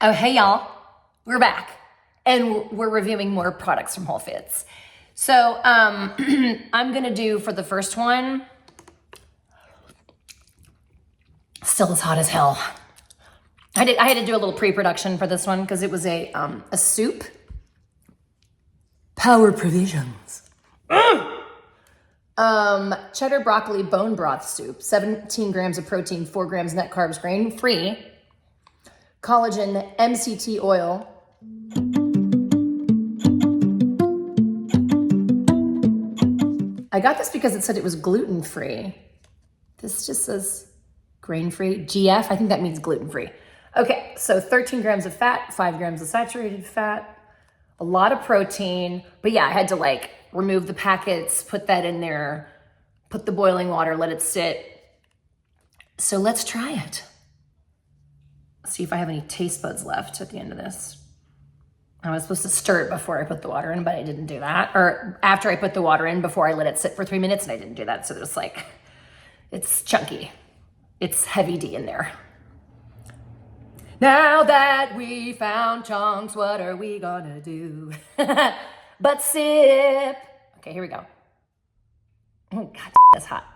Oh, hey y'all, we're back and we're reviewing more products from Whole Foods. So I'm gonna do for the first one, still as hot as hell. I had to do a little pre-production for this one because it was a soup. Power Provisions. Cheddar broccoli bone broth soup, 17 grams of protein, 4 grams net carbs, grain-free. Collagen, MCT oil. I got this because it said it was gluten-free. This just says grain-free. GF, I think that means gluten-free. Okay, so 13 grams of fat, 5 grams of saturated fat, a lot of protein. But yeah, I had to remove the packets, put that in there, put the boiling water, let it sit. So let's try it. See if I have any taste buds left at the end of this. I was supposed to stir it before I put the water in, but I didn't do that. Or after I put the water in, before I let it sit for 3 minutes, and I didn't do that. So there's it's chunky. It's heavy D in there. Now that we found chunks, what are we gonna do? But sip. Okay, here we go. Oh, God damn, that's hot.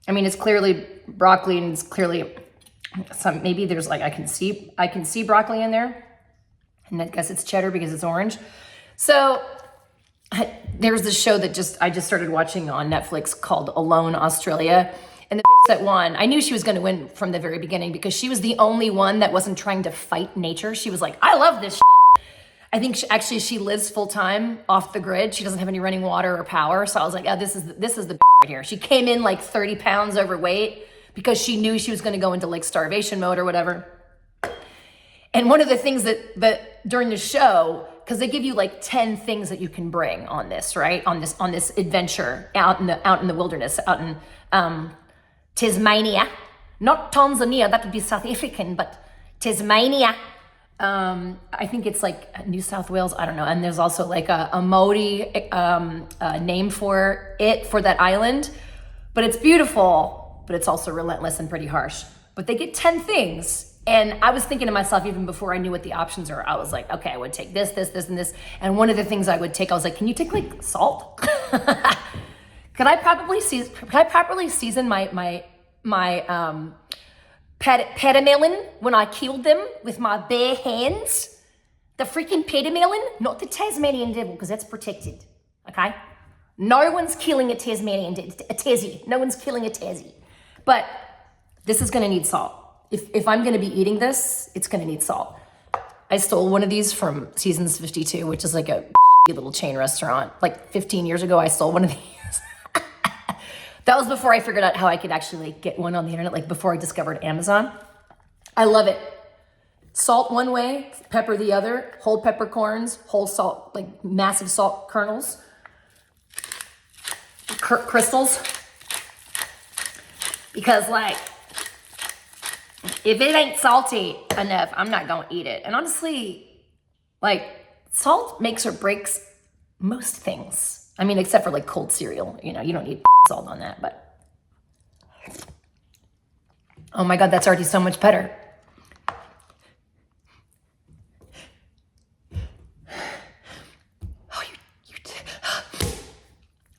I mean, it's clearly broccoli, and it's clearly maybe there's I can see broccoli in there, and I guess it's cheddar because it's orange. So there's this show that I just started watching on Netflix called Alone Australia, and the bitch that won, I knew she was going to win from the very beginning because she was the only one that wasn't trying to fight nature. She was like, I love this shit. I think she lives full time off the grid. She doesn't have any running water or power. So I was like, oh, this is the bitch right here. She came in 30 pounds overweight because she knew she was going to go into starvation mode or whatever. And one of the things that during the show, because they give you 10 things that you can bring on this, right? On this adventure out in the wilderness, out in Tasmania, not Tanzania. That would be South African, but Tasmania. I think it's New South Wales. I don't know. And there's also a Maori name for that island, but it's beautiful, but it's also relentless and pretty harsh. But they get 10 things. And I was thinking to myself, even before I knew what the options are, I was like, okay, I would take this, and this. And one of the things I would take, I was like, can you take salt? Could I properly season my petamelon when I killed them with my bare hands? The freaking petamelon, not the Tasmanian devil, because that's protected, okay? No one's killing a Tassie. No one's killing a Tassie. But this is gonna need salt. If I'm gonna be eating this, it's gonna need salt. I stole one of these from Seasons 52, which is a shitty little chain restaurant. 15 years ago, I stole one of these. That was before I figured out how I could actually get one on the internet, before I discovered Amazon. I love it. Salt one way, pepper the other, whole peppercorns, whole salt, massive salt kernels, crystals. Because if it ain't salty enough, I'm not gonna eat it. And honestly, salt makes or breaks most things. I mean, except for cold cereal, you don't need salt on that, but. Oh my God, that's already so much better.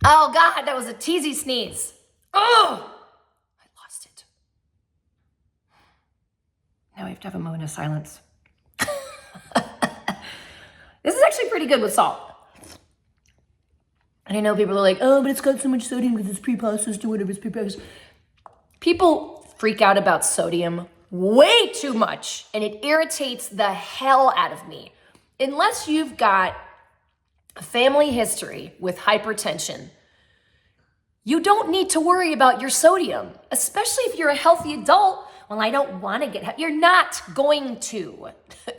Oh God, that was a teasy sneeze. Oh, I lost it. Now we have to have a moment of silence. This is actually pretty good with salt. And I know people are like, oh, but it's got so much sodium because it's pre-processed or whatever, it's prepackaged. People freak out about sodium way too much, and it irritates the hell out of me. Unless you've got a family history with hypertension, you don't need to worry about your sodium, especially if you're a healthy adult. Well, I don't want to get, you're not going to.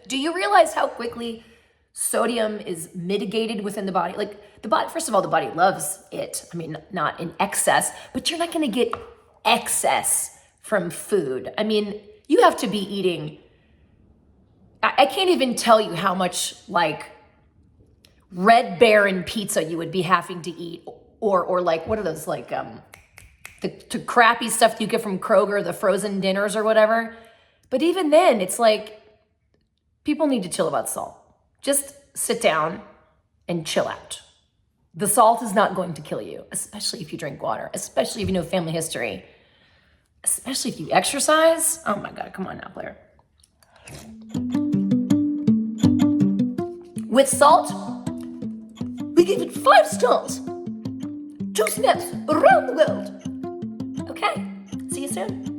Do you realize how quickly sodium is mitigated within the body? The body, first of all, the body loves it. I mean, not in excess, but you're not going to get excess from food. I mean, you have to be eating, I can't even tell you how much Red Baron pizza you would be having to eat, or like, what are those, like, the crappy stuff that you get from Kroger, the frozen dinners or whatever. But even then, it's like, people need to chill about salt. Just sit down and chill out. The salt is not going to kill you, especially if you drink water, especially if you know family history, especially if you exercise. Oh my God, come on now, Blair. With salt, we give it 5 stars. 2 snaps around the world. Okay, see you soon.